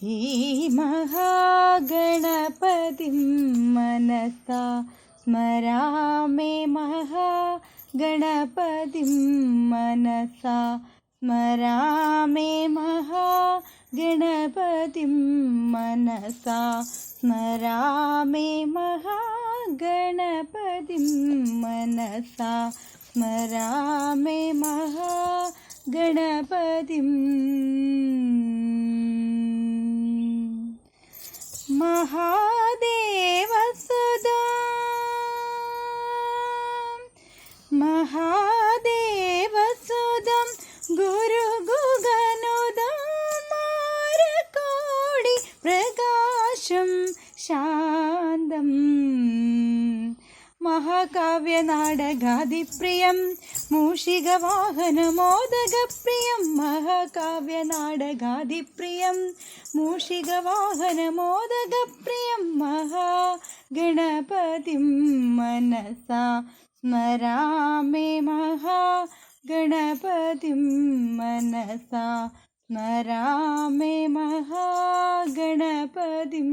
ഈ മഹാഗണപതിം മനസാ സ്മരാമേ മഹാഗണപതിം മനസാ സ്മരാമേ മഹാഗണപതിം മനസാ സ്മരാമേ മഹാഗണപതിം മനസാ സ്മരാമേ മഹാഗണപതിം മഹാദേവസുതം ഗുരുഗുഗനുദം മാരകോടി പ്രകാശം ശാന്തം മഹാകാവ്യനാടകാദിപ്രിയം മൂഷികവാഹനമോദകപ്രിയം മഹാകാവ്യനാടകാദിപ്രിയം മൂഷികവാഹനമോദകപ്രിയം മഹാഗണപതിം മനസാ സ്മരാമേ മഹാഗണപതിം മനസാ സ്മരാമേ മഹാഗണപതിം.